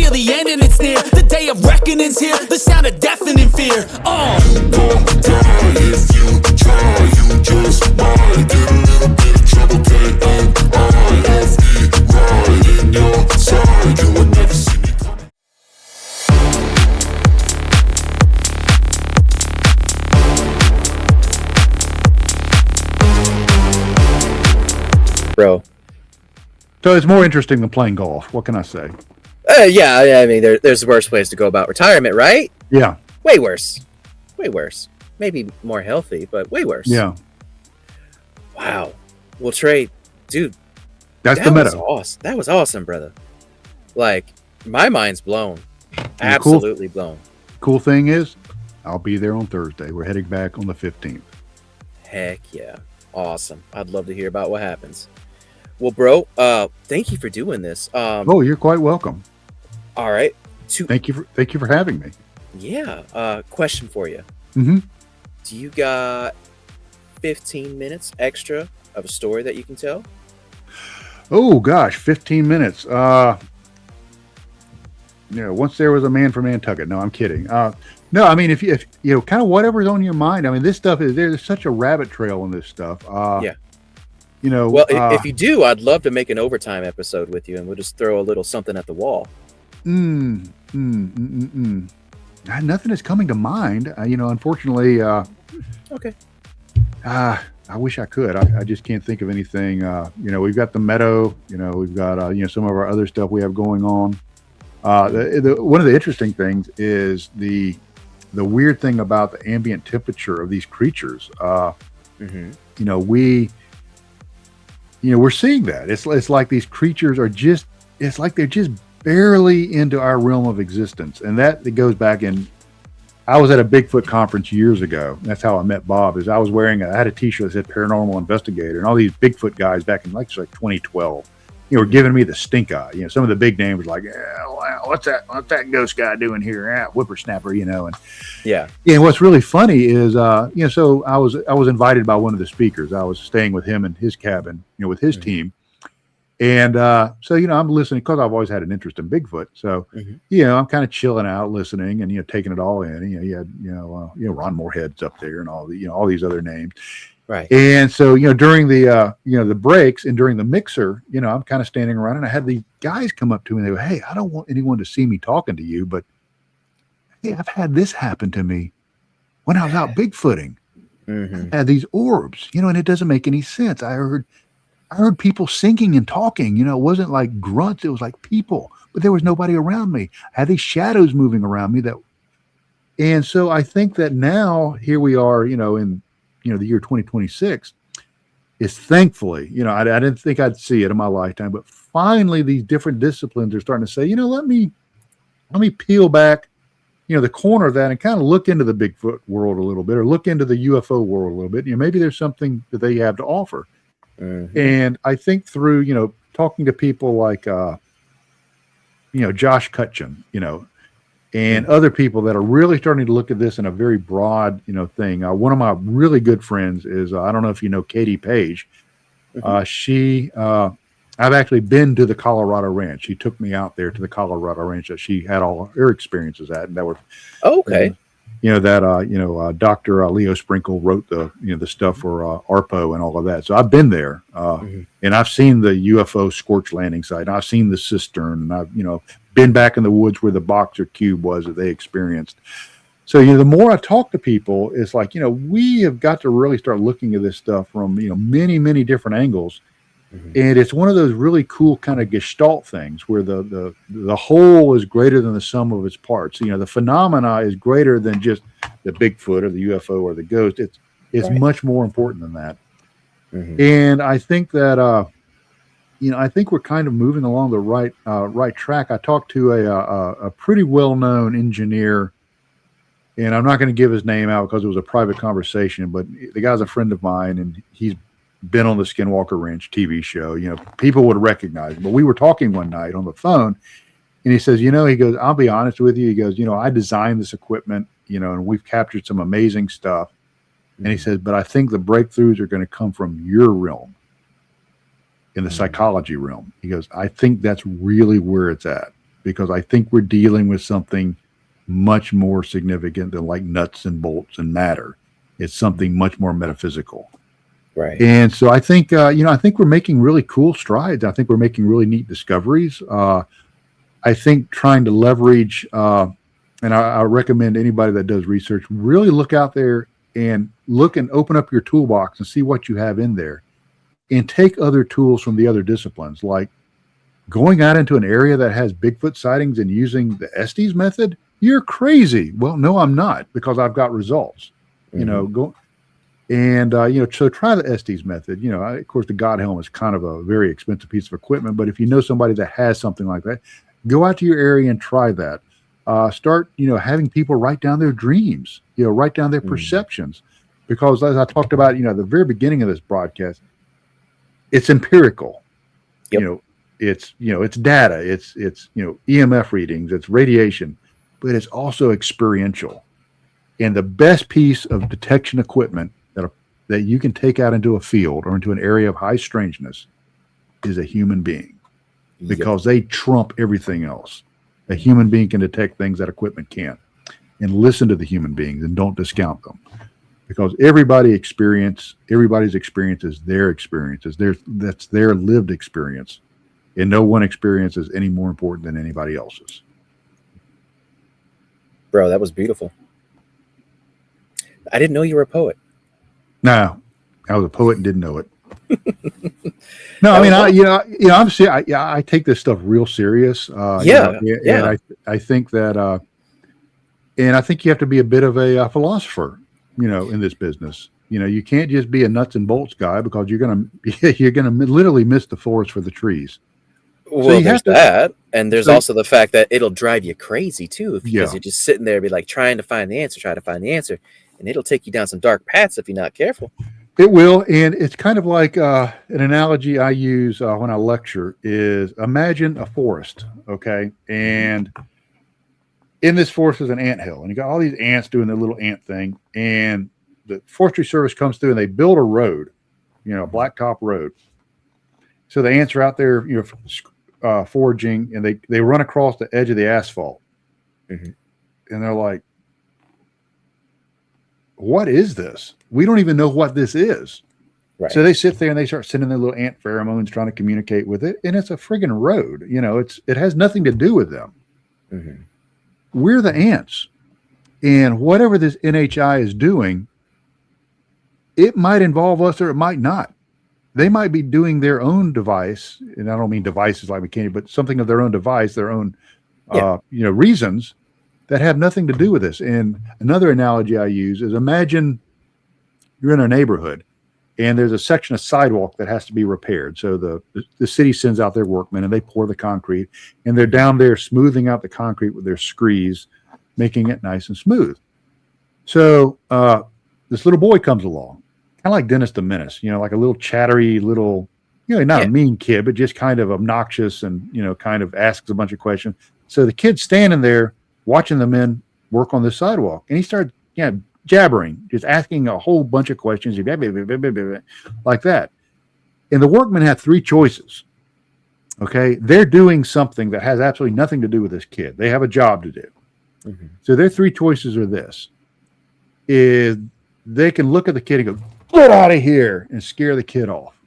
feel the end and it's near. The day of reckoning's here, the sound of deafening fear. You gon' die if you try. You just might get a little bit of trouble. K-O-I-F-E, right in your side. You would never see me coming. Bro. So it's more interesting than playing golf. What can I say? Yeah, I mean, there's worse ways to go about retirement, right? Yeah. Way worse. Maybe more healthy, but way worse. Yeah. Wow. Well, Trey, dude, that's the Meadow. Awesome. That was awesome, brother. Like, my mind's blown. Absolutely blown. Cool thing is, I'll be there on Thursday. We're heading back on the 15th. Heck yeah. Awesome. I'd love to hear about what happens. Well, bro, thank you for doing this. You're quite welcome. All right. Thank you for having me. Yeah. Question for you. Mm-hmm. Do you got 15 minutes extra of a story that you can tell? Oh gosh, 15 minutes. Once there was a man from Nantucket. No, I'm kidding. No, I mean, if you kind of whatever's on your mind. I mean, this stuff there's such a rabbit trail in this stuff. Yeah. Well, if you do, I'd love to make an overtime episode with you, and we'll just throw a little something at the wall. Nothing is coming to mind. Unfortunately. Okay. I wish I could. I just can't think of anything. We've got the Meadow. We've got some of our other stuff we have going on. One of the interesting things is the weird thing about the ambient temperature of these creatures. We're seeing that. It's like these creatures are just. It's like they're just barely into our realm of existence, and that goes back in. I was at a Bigfoot conference years ago. That's how I met Bob. I had a T-shirt that said "Paranormal Investigator," and all these Bigfoot guys back in like 2012, were giving me the stink eye. Some of the big names were like, "Yeah, wow, what's that ghost guy doing here? Whippersnapper," and yeah. And what's really funny is, so I was invited by one of the speakers. I was staying with him in his cabin, with his team. And so I'm listening because I've always had an interest in Bigfoot. So I'm kind of chilling out, listening, and taking it all in. And, you had Ron Moorhead's up there, and all these other names, right? And so during the the breaks and during the mixer, I'm kind of standing around, and I had these guys come up to me and they go, "Hey, I don't want anyone to see me talking to you, but hey, I've had this happen to me when I was out Bigfooting. I had these orbs, and it doesn't make any sense. I heard people singing and talking, it wasn't like grunts. It was like people, but there was nobody around me. I had these shadows moving around me and so I think that now here we are, in, the year 2026 is thankfully, I didn't think I'd see it in my lifetime, but finally these different disciplines are starting to say, let me peel back, the corner of that and kind of look into the Bigfoot world a little bit, or look into the UFO world a little bit. Maybe there's something that they have to offer. And I think through, talking to people like, Josh Cutchin, and other people that are really starting to look at this in a very broad, thing. One of my really good friends is, I don't know if you know Katie Page. I've actually been to the Colorado Ranch. She took me out there to the Colorado Ranch that she had all her experiences at, and that were okay. Dr. Leo Sprinkle wrote the stuff for ARPO and all of that. So I've been there, and I've seen the UFO scorch landing site. And I've seen the cistern, and I've been back in the woods where the boxer cube was that they experienced. So the more I talk to people, it's like we have got to really start looking at this stuff from many, many different angles. And it's one of those really cool kind of gestalt things where the whole is greater than the sum of its parts. The phenomena is greater than just the Bigfoot or the UFO or the ghost. It's right. Much more important than that. And I think that I think we're kind of moving along the right track. I talked to a pretty well-known engineer, and I'm not going to give his name out because it was a private conversation, but the guy's a friend of mine, and he's been on the Skinwalker Ranch TV show. People would recognize him. But we were talking one night on the phone, and he says, he goes, "I'll be honest with you." He goes, "I designed this equipment, and we've captured some amazing stuff." And he says, "But I think the breakthroughs are going to come from your realm, in the psychology realm." He goes, "I think that's really where it's at." because I think we're dealing with something much more significant than like nuts and bolts and matter. It's something much more metaphysical. Right. And so I think, I think we're making really cool strides. I think we're making really neat discoveries. I think trying to leverage, and I recommend anybody that does research, really look out there and look and open up your toolbox and see what you have in there, and take other tools from the other disciplines, like going out into an area that has Bigfoot sightings and using the Estes method. You're crazy. Well, no, I'm not, because I've got results. So try the Estes method. Of course, the God helm is kind of a very expensive piece of equipment, but if you know somebody that has something like that, go out to your area and try that. Start, having people write down their dreams, write down their perceptions, because as I talked about, at the very beginning of this broadcast, it's empirical. Yep. It's data, it's EMF readings, it's radiation, but it's also experiential. And the best piece of detection equipment that you can take out into a field or into an area of high strangeness is a human being, because they trump everything else. A human being can detect things that equipment can't. And listen to the human beings and don't discount them, because everybody's experience is their experiences. That's their lived experience, and no one experience is any more important than anybody else's. Bro, that was beautiful. I didn't know you were a poet. No, I was a poet and didn't know it. No, I mean, obviously, I take this stuff real serious. And I think that, and I think you have to be a bit of a philosopher, in this business. You can't just be a nuts and bolts guy, because you're gonna literally miss the forest for the trees. Well, there's that, and there's also the fact that it'll drive you crazy too, because you're just sitting there, be like trying to find the answer, and it'll take you down some dark paths if you're not careful. It will, and it's kind of like an analogy I use when I lecture is, imagine a forest, okay? And in this forest is an anthill, and you got all these ants doing their little ant thing, and the Forestry Service comes through and they build a road, a blacktop road. So the ants are out there, foraging, and they run across the edge of the asphalt, and they're like, what is this? We don't even know what this is. Right. So they sit there and they start sending their little ant pheromones, trying to communicate with it. And it's a friggin' road. It has nothing to do with them. We're the ants. And whatever this NHI is doing, it might involve us or it might not. They might be doing their own device. And I don't mean devices like mechanic, but something of their own device, their own, reasons that have nothing to do with this. And another analogy I use is, imagine you're in a neighborhood and there's a section of sidewalk that has to be repaired. So the city sends out their workmen and they pour the concrete, and they're down there smoothing out the concrete with their screes, making it nice and smooth. So this little boy comes along, kind of like Dennis the Menace, like a little chattery little, not a mean kid, but just kind of obnoxious and, kind of asks a bunch of questions. So the kid's standing there watching the men work on the sidewalk, and he started jabbering, just asking a whole bunch of questions like that. And the workmen have three choices. Okay, they're doing something that has absolutely nothing to do with this kid. They have a job to do. So their three choices are this: is they can look at the kid and go, "Get out of here," and scare the kid off.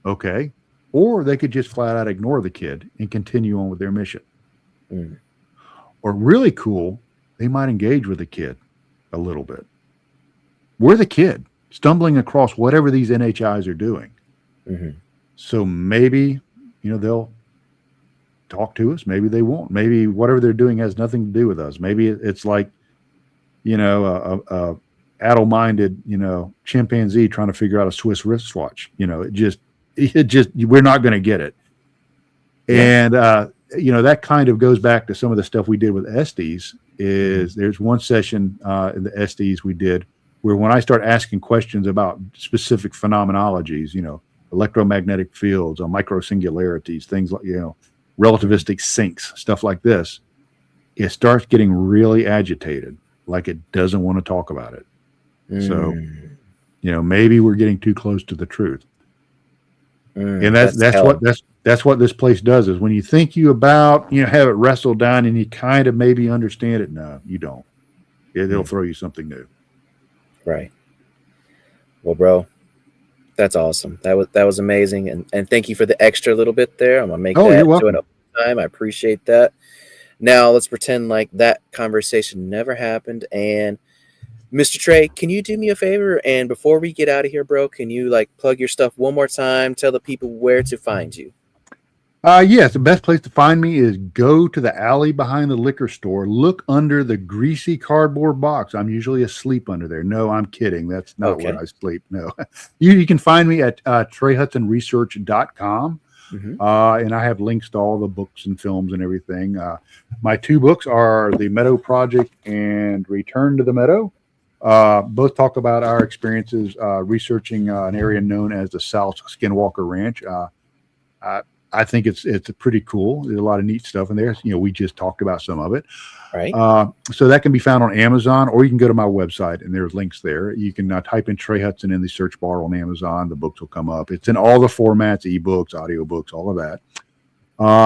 Okay, or they could just flat out ignore the kid and continue on with their mission. Or really cool, they might engage with the kid a little bit. We're the kid stumbling across whatever these NHIs are doing. So maybe, they'll talk to us. Maybe they won't. Maybe whatever they're doing has nothing to do with us. Maybe it's like, a addle-minded, chimpanzee trying to figure out a Swiss wristwatch. It just, we're not going to get it. And, that kind of goes back to some of the stuff we did with Estes. There's one session in the Estes we did where, when I start asking questions about specific phenomenologies, electromagnetic fields, microsingularities, things like, relativistic sinks, stuff like this, it starts getting really agitated, like it doesn't want to talk about it. So, maybe we're getting too close to the truth. And that's what this place does, is when you think you about, have it wrestled down and you kind of maybe understand it. No, you don't. It'll throw you something new. Right. Well, bro, that's awesome. That was amazing. And thank you for the extra little bit there. I'm going to make that you're to welcome. an time. I appreciate that. Now let's pretend like that conversation never happened. And Mr. Trey, can you do me a favor? And before we get out of here, bro, can you like plug your stuff one more time? Tell the people where to find you. Yes, the best place to find me is go to the alley behind the liquor store. Look under the greasy cardboard box. I'm usually asleep under there. No, I'm kidding. That's not where I sleep. No, you can find me at TreyHudsonResearch.com. And I have links to all the books and films and everything. My 2 books are The Meadow Project and Return to the Meadow. Both talk about our experiences researching an area known as the South Skinwalker Ranch. I think it's pretty cool. There's a lot of neat stuff in there. We just talked about some of it. Right. So that can be found on Amazon, or you can go to my website and there's links there. You can type in Trey Hudson in the search bar on Amazon. The books will come up. It's in all the formats, ebooks, audiobooks, all of that.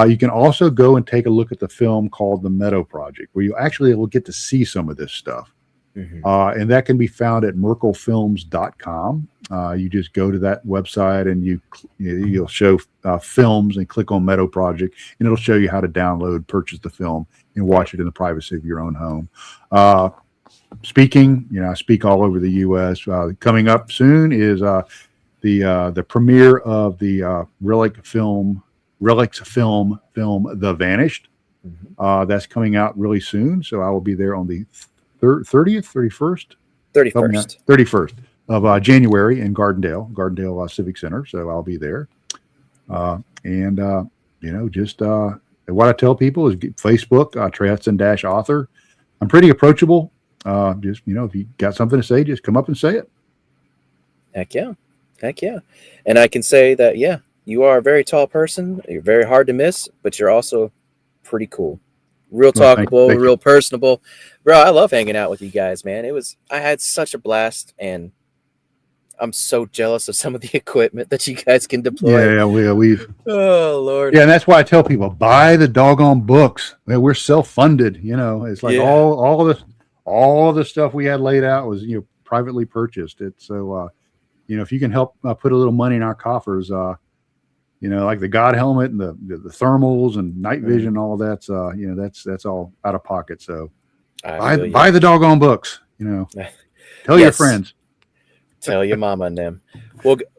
You can also go and take a look at the film called The Meadow Project, where you actually will get to see some of this stuff. And that can be found at merkelfilms.com. You just go to that website and you'll show films and click on Meadow Project, and it'll show you how to download, purchase the film, and watch it in the privacy of your own home. Speaking, I speak all over the U.S. Coming up soon is the premiere of the Relics film The Vanished. That's coming out really soon, so I will be there on the 31st of January in Gardendale Civic Center. So I'll be there. Just what I tell people is Facebook, Trey Hudson-author. I'm pretty approachable. If you got something to say, just come up and say it. Heck yeah. And I can say that, you are a very tall person. You're very hard to miss, but you're also pretty cool. Real talkable, thank you. Real personable. Bro, I love hanging out with you guys, man. I had such a blast, and I'm so jealous of some of the equipment that you guys can deploy. Yeah, we've. Oh, Lord. Yeah, and that's why I tell people, buy the doggone books. We're self-funded. It's like all the stuff we had laid out was privately purchased. It's so if you can help put a little money in our coffers, like the God helmet and the thermals and night vision, and all that's that's all out of pocket. So buy the doggone books. Tell your friends. Tell your mama and them.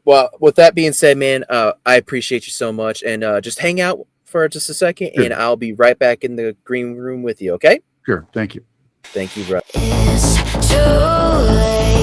Well, with that being said, man, I appreciate you so much, and just hang out for just a second, and I'll be right back in the green room with you. Okay? Sure. Thank you. Thank you, bro. It's too late.